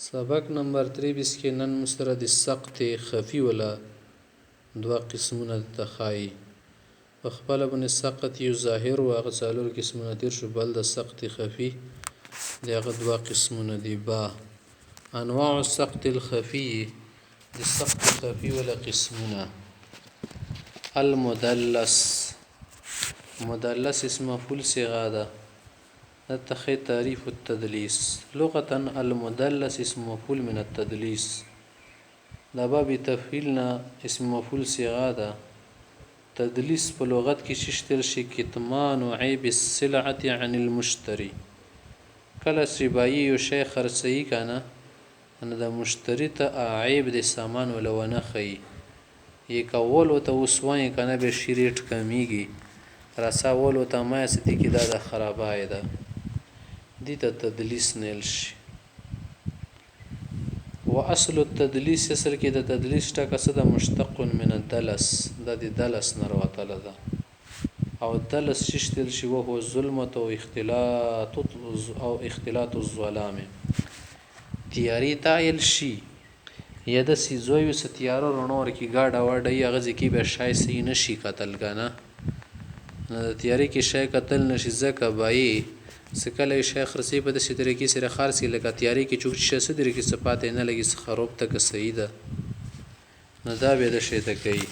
سبق نمبر 23 کې نن مستره د سقط خفي ولا دوه قسمونه تخایي په خپل باندې سقط یو ظاهر او هغه څلور قسمونه تیر شو بل د سقط خفي دغه دوه قسمونه دي با انواع السقط الخفي د سقط خفي ولا قسمونه المدلس مدلس اسم مفعول صيغه ده نتخي تعريف التدليس لغة المدلس اسم مفعول من التدليس دا باب تفعيلنا اسم مفعول صيغه ده تدليس په لغت کې ششتل شي کتمان عيب السلعه عن المشتري کله چې بایي یو شی خرڅي کنه ان د مشتری ته عیب د سامان ولونه خي یې کول او ته وسوای کنه به شریټ کمیږي رساول او ته ما ستې کې دا خرابای ده دي ته تدلیس نیل شي واصل التدلیس اصل کې د تدلیس ټکه څه د مشتق من الدلس د دلس نروتل ده او الدلس ششتل شي وهو ظلمت او اختلاط الظلام تیاری تایل شي یا د سیزوی ستیار رونور کی گاډه وړي هغه ځکه به شای سي نشي قتل کنه نه د تیاری کې شای قتل نشي ځکه بای سکله شیخ رسی په دې طریقې سره خارج لکه تیاری کې چوک شې سره کې صفات نه لګي خراب تک سیده نه دا به د شی ته کوي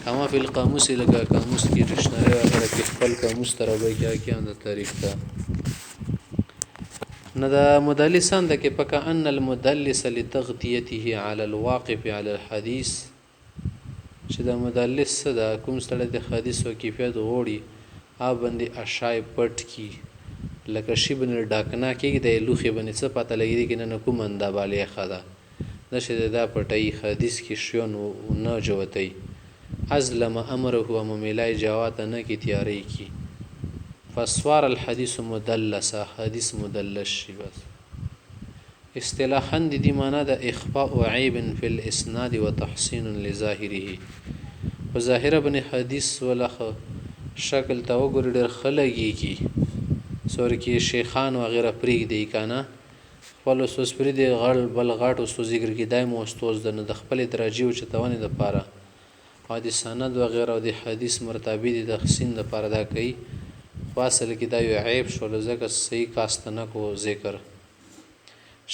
کما فی القاموس لګه قاموس کې ډکشنری وغیرہ کې خپل قاموس تر وبیا کې اند تعریف ده نه دا مدلسان د کې پکا ان المدلس لتغطيته على الواقف على الحديث چې دا مدلس دا کوم سره د حدیث او کیفیت غوړي ا باندې اشای پټ کی لکه شی بن ډاکنا کې د لوخي باندې څه پته لګیږي کې نه کوم انده بالي خدا نشه دا پټي حدیث کې شون نه جوتي ازلم امره هو مملای جوات نه کی تیاری کی فسوار الحديث مدلسه حدیث مدلس شي بس اصطلاحا دي معنا د اخفاء عيب في الاسناد وتحسين لظاهره وظاهر بن حدیث ولخ شکل تا وګور ډېر خلګي کی سور کې شیخان و غیره پریګ دی کنه خپل سوس پری دی غړ بل غاټ او سو ذکر کې دایم استاد د خپل درجه او چتونه د پاره حدیث سند و غیره او د حدیث مرتبه دي د تحسین د پاره دا کوي واصل کې دا یو عیب شو لزکه صحیح کاستنه کو ذکر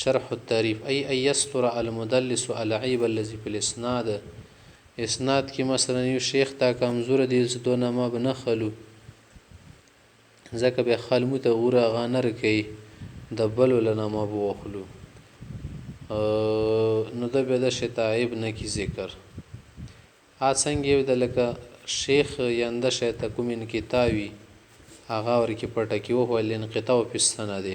شرح التعریف ای یستر المدلس على عیب الذي في الاسناد اسناد کې مثلا یو شیخ تا کمزور دي زدونه ما بنخلو ځکه به خلمو ته غوره غانر کوي د بل لنا ما بوخلو نو د به د شتایب نه کی ذکر ا څنګه د لکه شیخ ینده شته کومین کتابي هغه ور کې پټه کې وو الانقطاع په سند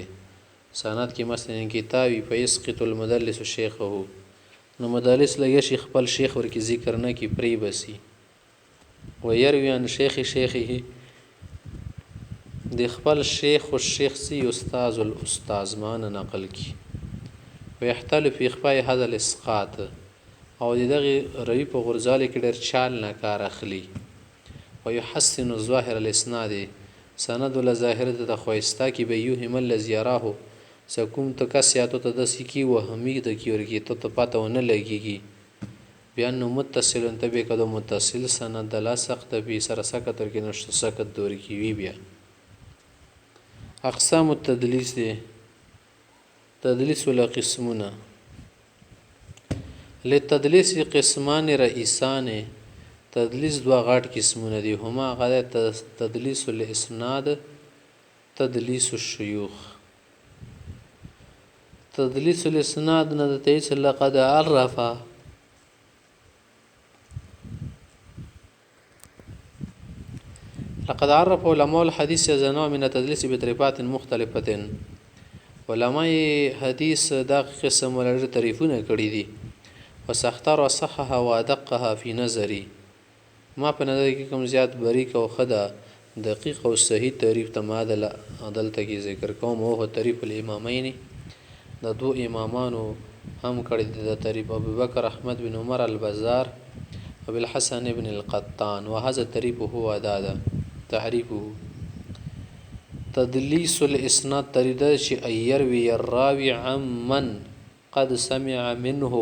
سند کې مثلا کتابي فیسقط المدلس شیخه نو مدلس لګي شیخ خپل شیخ ور کې ذکر نه کی پری بسی ويروي عن شیخه د خپل شیخ او شیخ سی استاد الاستاذ مان نقل کی ويحتل في اخفاء هذا الاسقاط او دغه روي په غرزاله کې ډېر چال نه کار اخلي ويحسن ظاهر الاسناد سند ول ظاهر د خويستا کی به یو هم الذي يراه سکوم تکسیاتو ته د سکی و همي د کیورګي ته پته ونه لګيږي بیان متصل انتبه کده متصل سند لا سخت به سره سکت کې نشته سکت دور کی وی بیا اقسام التدلیس دي تدلیس ولا قسمونه للتدلیس قسمان رئیسان تدلیس دوا غاټ قسمونه دي هما غاده تدلیس الاسناد تدلیس الشيوخ تدلیس الاسناد نه تیس لقد عرف لقد عرف علماء الحديث هذا نوع من التدليس بطريقات مختلفه علماء حديث دا قسم ولر تعریفونه کړی دي وسختار وصحها وادقها في نظري ما په نظر کې کوم زیات باریک او خدا دقیق او صحیح تعریف تمادل عدالت کې ذکر کوم او تعریف الامامین د دو امامانو هم کړی د تعریف ابوبکر احمد بن عمر البزار وبالحسن بن القطان وهذا التعريف هو دادا تعريفه تدلیس الاسناد تریده چې ایروي الراوي عمن قد سمع منه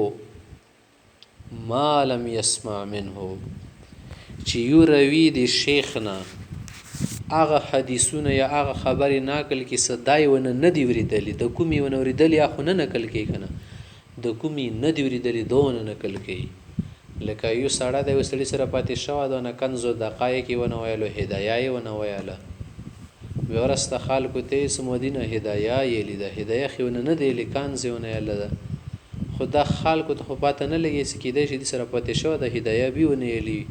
ما لم يسمع منه، چې یو روي د شیخ نه هغه حدیثونه یا هغه خبرې ناقل کې صدای ونه نه دی وریدلی، د کومې ونه وریدلی خو نه نقل کوي کنه، د کومې نه دی وریدلی دونه نقل کوي. لکه یو سړی د یو سړي سره پاتې شوی دونه کنزو دقایق ونه ویلو، هدایه یې ونه ویله، بیا ورسته خلکو ته سمودینه هدایه یې لیده، هدایه خو نه دی لیکان زونه یې لیده، خو دا خلکو ته خو پاته نه لګي چې کیدای شي د سره پاتې شوی د هدایه بیونه یې لی،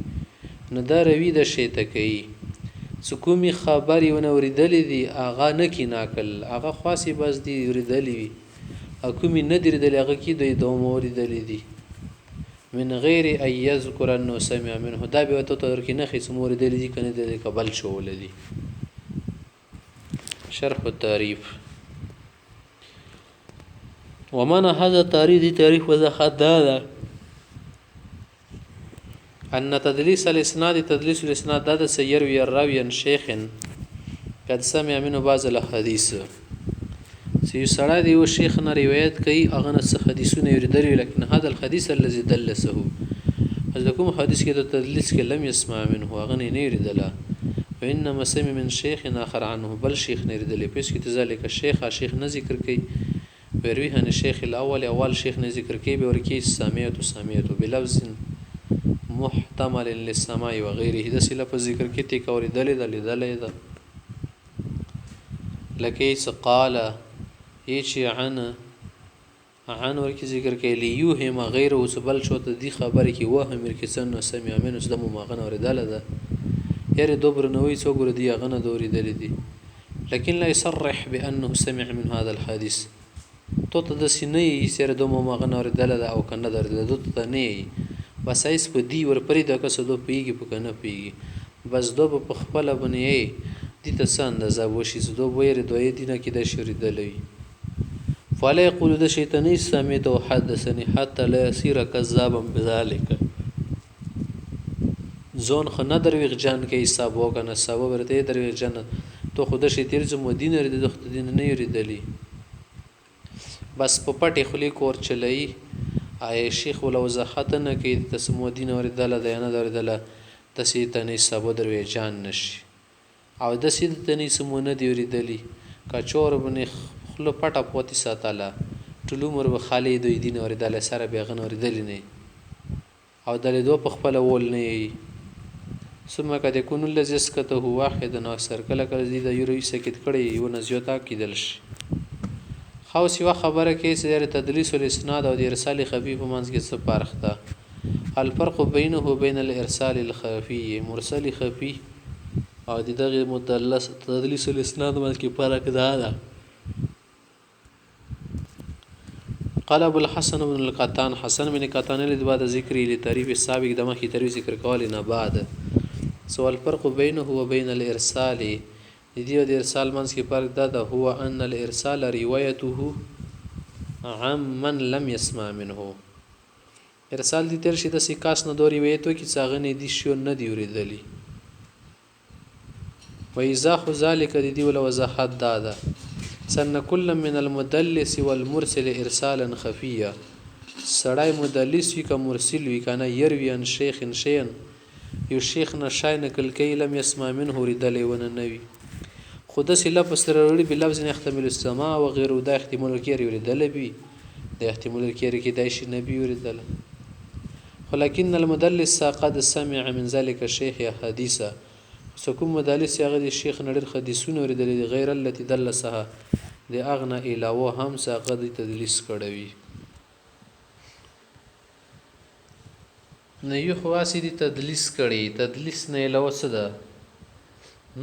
نو دا روي د شیته کوي چې کومې خبرې ونه اوریدلې دي هغه نه کی ناقل، هغه خاصې بس دي اوریدلې وي، او کومې نه دي اوریدلې هغه کې دوی دوم اوریدلې دي من غیر ان یذکر انه سمع منه، دا به ته تر کې نه خې سمور اوریدلې دي کنه د قبل شول دي. شرح التعریف ومعنى هذا التعريف تعريف وضاحت دا ان تدليس الاسناد تدليس الاسناد دا سيروي الراوي عن شيخ قد سمع منه بعض الاحاديث، سي سړی دی او شیخ نه روایت کوي هغه نه څه حدیثونه یریدلی، لكن هذا الحديث الذي دلسه حضرتكم حدیث کې د تدلیس کې لم يسمع منه هغه نه یریدله، وانما سمع من شيخ اخر عنه بل شیخ نه یریدلی، پس کې ذلك الشيخ شیخ نه ذکر کوي، ويروي عن الشيخ الاول شيخ نه ذکر کوي، به ورکی سمعت بلفظ محتمل للسماع وغيره، د لفظ ذکر کې تی کوي دلې ده لکه قال ایچ عن ورکی ذکر کوي لیوهم غیره وسبل شو ته دی خبره کې وهم ورکسن سمع منه دمو ماغنه اوریدل ده، یاره دوبر نوې څوګر دی غنه دوریدل دي، لكن لا يصرح بانه سمع من هذا الحديث، تو ته د سینې سره دمو ماغنه اوریدل ده او کنه درته ته نه، بس ایس په دی ور پرې د کس دو پیږي په کنه پیږي، بس دو په خپل باندې دي ته سند زابوشي دو وير دوی دینه کې د شریدلوي، فلا يقول ده شيطاني سمعت وحدثني حتى لا يصير كذابا بذلك، زون خو نه درویغ جان کې حساب وکنه سبب ورته درویغ جان تو خود شي تیر زمو دین لري د خود دین نه یریدلی، بس په پټه خلی کور چلای آی شیخ ولا وضاحت نه کې تسمو دین اوریدل ده نه اوریدل تسیتنی سبب درویغ جان نشي، او د سیتنی سمونه دی اوریدلی کچور بنه خلو پټه پوتی ساتاله ټول عمر به خالی دوی دین اوریدل سره بیغن اوریدل نه، او دل دو په خپل ول نه، ثم قد يكون الذي اسكته واحد اكثر کله کله د یوري سکت کړي یو نزیوتا کیدل شي، خو سیوا خبره کې چې تدلیس الاسناد او د ارسال خفیف منځ کې څه فرق ده، الفرق بينه وبين الارسال الخفي مرسل خفي او دغه مدلس تدلیس الاسناد منځ کې فرق ده. قال ابو الحسن بن القطان حسن بن قطان له بعد ذکر لتعریف السابق دمه کی تعریف ذکر کول نه بعد سوال فرق بينه وبين الارسال دي د ارسال منځ کې فرق ده هو ان الارسال روايته عن من لم يسمع منه، ارسال دي تر شي د سکاس نه دوری ویتو کی څاغه نه دي شو نه دی ورېدلی، وإيضاح ذلك دي ولا وضاحت ده سن كل من المدلس والمرسل ارسالا خفيا، سړی مدلس وی کا مرسل وی کنه يروي عن شيخ شيئا یو شیخ نشای نقل کوي لم يسمع منه ردل ونه نوي، خود سه لفظ سره بلفظ يحتمل السماع وغيره دا احتمال کې ردل بي د احتمال کې دای شي نبي ردل، ولكن المدلس قد سمع من ذلك الشيخ حديثا، سکوم مدلس هغه د شیخ نړر حدیثونه ردل غیر التي دلسها د اغنا علاوه هم ساقه د تدلیس کړوي، نه یو خواصی دی تدلیس کړي، تدلیس نه علاوه څه ده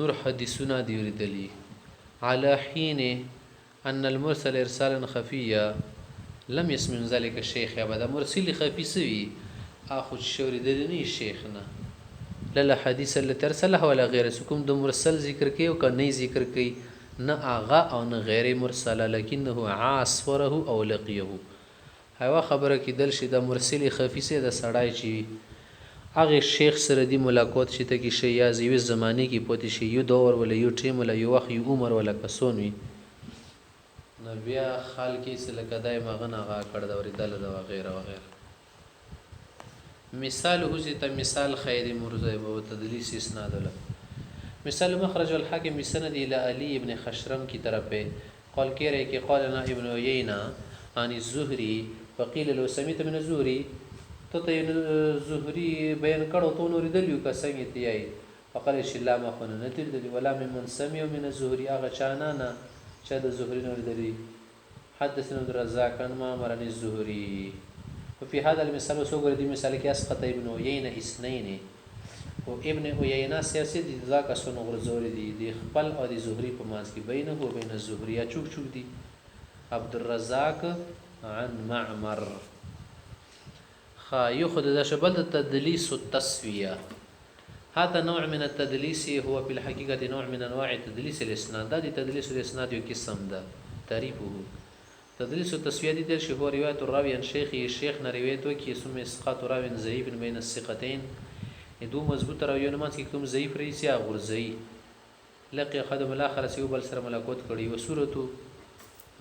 نور حدیثونه دی ردلی، على حين ان المرسل ارسالا خفيا لم يسمع من ذلك الشيخ ابدا، مرسل خفي سوي اخذ شوري دلني شيخنا لا حديث اللي ترسله ولا غير سكم د مرسل ذکر کوي او کني ذکر کوي نه اغا او نه غیر مرسل لكنه عاصره او لقيه، هوا خبره کې دل شي د مرسل خفي سي د سړای چی هغه شیخ سره دی ملاقات شي ته کې شي یا زیوی زمانه کې پوت شي یو دور ولا یو ټیم ولا یو وخت یو عمر ولا کسون وي نو بیا خال کې څه لکه دای مغنه غا کړ دا ورېدل دا وغیره وغیره. مثال هوځي ته مثال خیر مرزه او تدلیس اسناد له مثال مخرج الحاکم بسند الى علي ابن خشرم کی طرف ہے قال کہہ رہے کہ قال نا ابن عیینہ عن الزهري وقيل له سمعت من الزهري تو ته زهري بیان کړو تو نور دلیو کا څنګه تی ای فقال شلا ما خن نتل دلی ولا من سمع من الزهري اغه چانا نا چا د زهري نور دلی حدثنا عبد الرزاق عن معمر عن الزهري وفي هذا المثال وسوغر دي مثال کې اسقط ابن عيينة اثنين او ابن عيينة سیاسی دي ذاک سن غرزوري دي خپل او دي زهري په مانس کې بینه او بین الزهري چوک چوک دي عبد الرزاق عن معمر خا يأخذ ذا شبل التدليس التسوية. هذا نوع من التدليس هو في الحقيقة نوع من أنواع تدليس الإسناد. ده تدليس الإسناد يقسم ده تعريفه. تدليس التسوية دي ترشي هو رواية الراوي عن شيخه الشيخ روايته كي يسمى إسقاط راوي ضعيف بين الثقتين دو مضبوط راويون ما كي کوم ضعيف رئيسي غرزي لقي خدم الاخر سيو بل سر ملاقات کړي وسورته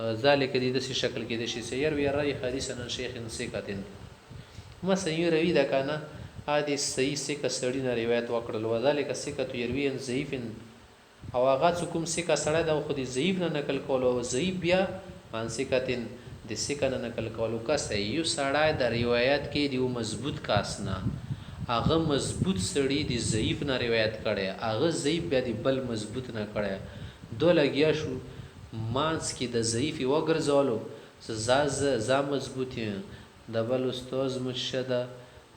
ذلك دي دسي شکل کې د شي سير وی راي حديثا عن شيخ ثقتين ما سيو روي دا کنه حديث صحيح ثقه سړي نه روایت وکړل وذلك ثقه يروي عن ضعيف او هغه کوم ثقه سړی دا خو دي ضعيف نه نقل کول او ضعيف بیا عن ثقتين د ثقه نه نقل کولو کا صحیح سړی د روایت کې دی مضبوط کاسنا هغه مضبوط سړی دی ضعیف نه روایت کړي هغه ضعیف بیا دی بل مضبوط نه کړي دو لګیا شو مانس کې د ضعیف وګرځولو ز مضبوط د بل استاد مرشد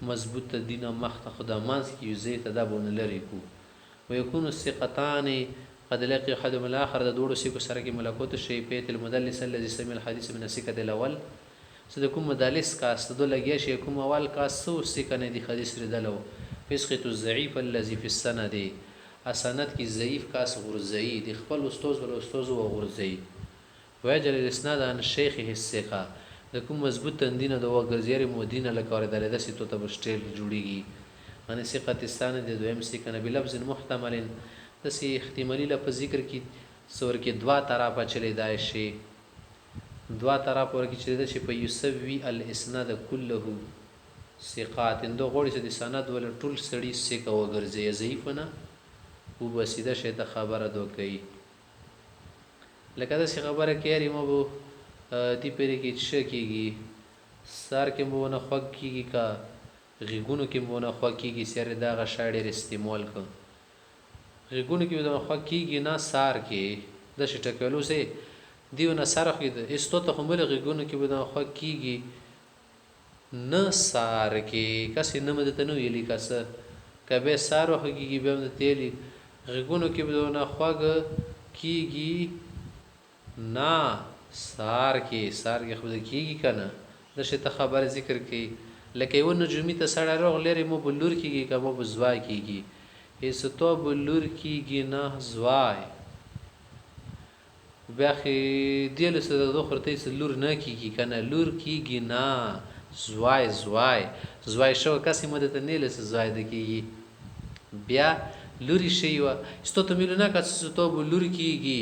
مضبوط دینه مخته خدا مانس کې یوزي تدابون لري کو ويكون الثقتان قد لقي احدهم الاخر د دوړو سیکو سره کې ملکوت شی پیت المدلس الذي سمع الحديث من الثقه الاول صدقم مدلس کا استدو لګیا شي کوم اول کا سو سکنه دي حدیث ردلو فسقط الضعيف الذي في السند اسند کی ضعیف کا غرزئی دي خپل استاد ول استاد او غرزئی وجل الاسناد عن شيخه الثقه د کوم مضبوط تندینه د وګرزیر مدینه لکور دلته سي تو تبشتل جوړیږي ان ثقه السند د دویم سکنه بلفظ محتمل تسی احتمالی لپاره ذکر کی سور کې دوا طرفه چلی دای شي دوا طرف ورکی چې د شي په یسوی الاسناد كله ثقات اندو غوړي چې د سند ول ټول سړی ثقه وګرځي ضعیف نه او بسیده شي ته خبره دوکې لکه دا څه خبره کوي مو بو دی پرې کې چې کېږي سار کې مو نه خوګ کېږي کا غیګونو کې مو نه خوګ کېږي سره دا غ شاړې استعمال کو غیګونو کې مو نه خوګ کېږي نه سار کې د شټکلو سه دیو نه سره خو د استو ته هم لږګونو کې به خو کیږي نه سار کې کس نه مدته نو یلی کس کبه سار خو کیږي به د تیلی غګونو کې به نه خوګ کیږي نه سار کې خو کیږي کنه د شته خبر ذکر کی لکه یو نجومی ته سره روغ لري مو بلور کیږي کبه بزوای کیږي هیڅ تو بلور کیږي نه زوای بیا خې دیل سره د خرته لور نه کیږي کنه لور کیږي نه زوای شو کسې مدته نه لس زوای د کیږي بیا لوري شي وا ستو ته ملونه کس ته لور کیږي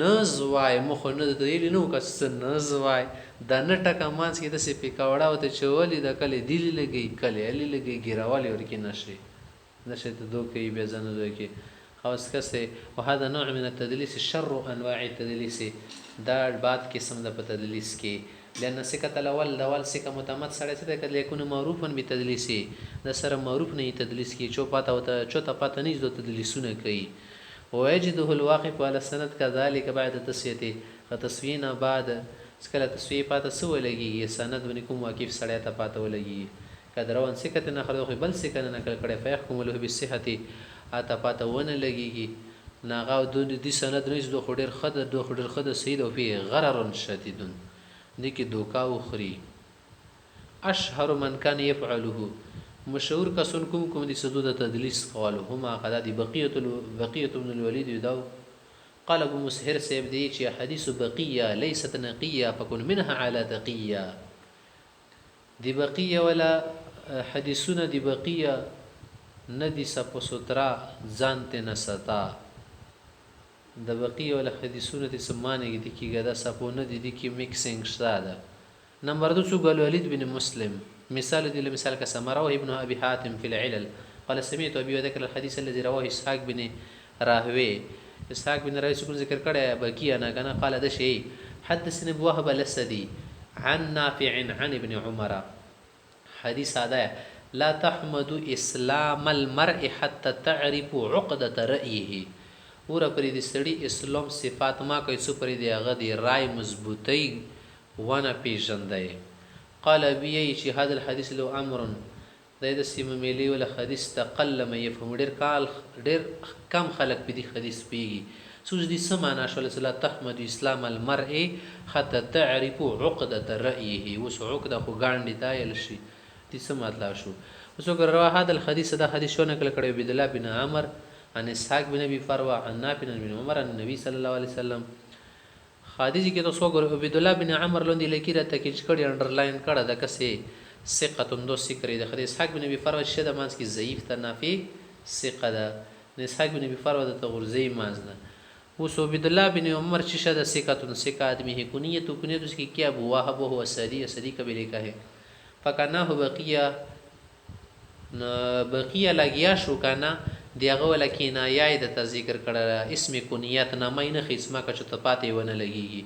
نه زوای مخ نه د دیل نو کس نه زوای د نټکه مانس کې د سې پکاوړه وته چولې د کله دیل لګي کله الی لګي ګیراوالي ورکی نشي ته دوکې بیا زنه دوکې خاص کسه وهذا نوع من التدليس شر انواع التدليس دا بعد قسم د تدلیس کې لأن سکه الاول دول سکه متمد سره څه کله يكون معروفا بتدلیس د سره معروف نه تدلیس کې چو پاته وته چوته پاته نه د تدلیسونه کوي ويجده الواقف على السند كذلك بعد تسويته فتسوينا بعد سکه تسويه پاته سو لګي سند باندې کوم واقف سره ته پاته ولګي کدروان سکه نه خلق بل سکه نه نقل کړي فيحكم له بالصحه اته پاته ونه لګيږي ناغه د دې سند نه زو خډر خد سید او فی غرر شدید دي کې دوکا او خري اشهر من كان يفعله مشهور کسن کوم دي سدود تدلیس قالو هما قد دي بقيه بن الوليد يداو قال ابو مسهر سيب دي چې حديث بقيه ليست نقيه فكن منها على تقيه دي بقيه ولا حديثنا دي بقيه ندی سپو سترا ځانته نستا د بقیه ول حدیثونه د سمانه دي کیږي دا صفونه دي کی میکسینګ شته. نمبر 2 سو ولید بن مسلم مثال دي مثال كسمره ابن ابي حاتم في العلل قال سمعت ابي ذكر الحديث الذي رواه اسحاق بن راهوي. اسحاق بن راهوي څنګه ذکر کړه بقیه نه کنه قال ده شی حدثني ابو وهب الاسدي عن نافع عن ابن عمر حديث هذا لا تحمد اسلام المرء حتى تعرف عقدة رأيه. ور پرې د سړي اسلام صفات ما کوي څو پرې دی هغه دی رای مضبوطی ونه پیژندای. قال ابي چې هذا الحديث له امر د سیمه ملي ول حدیث تقل ما يفهم ډیر کم خلق په دې حدیث پیږي. سوز دي سمانا شول صلی تحمد اسلام المرء حتى تعرف عقدة رأيه. وس عقده خو ګاندې تایل شي دي سمات شو. وسو ګروا هذا الحديث دا حدیث شونه کله کړي عبد الله بن عمر عن اسحاق بن ابي فروه عن نافع بن عمر عن النبي صلى الله عليه وسلم. حدیث کې تاسو ګورئ عبد الله بن عمر لوندې لیکي راته کې کړي انډرلاین کړه د کسه ثقه دو ذکر د حدیث اسحاق بن ابي فروه شته مانس کې ضعیف ته نافع ثقه ده اسحاق بن ابي فروه د تغرزي مازنه. وس عبد الله بن عمر چې شته ثقه آدمی ہے کنیت اس کی کیا ابو وهب هو اسدی قبیله کا ہے فکنا هو بقیه لګیا شو کنه دیغه ولکینا یای د ذکر کړه اسم کنیت نامه نه خصمه کچ ته پاتې ونه لګیږي.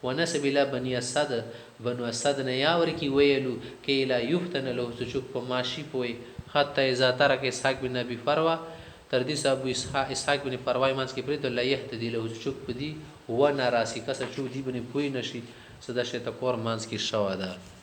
ونسب الى بني اسد بنو اسد نه یا ور کی ویلو کې لا یفتن له سچوک په ماشی پوي حتی اذا ترک اسحاق بن ابي فروه تر دې ابو اسحاق بن فروه مانس کې پرې ته لا يهتدي له سچوک پدی و ناراسی کس چو دی بن پوي نشي صدا شته کور مانس کې شوا ده.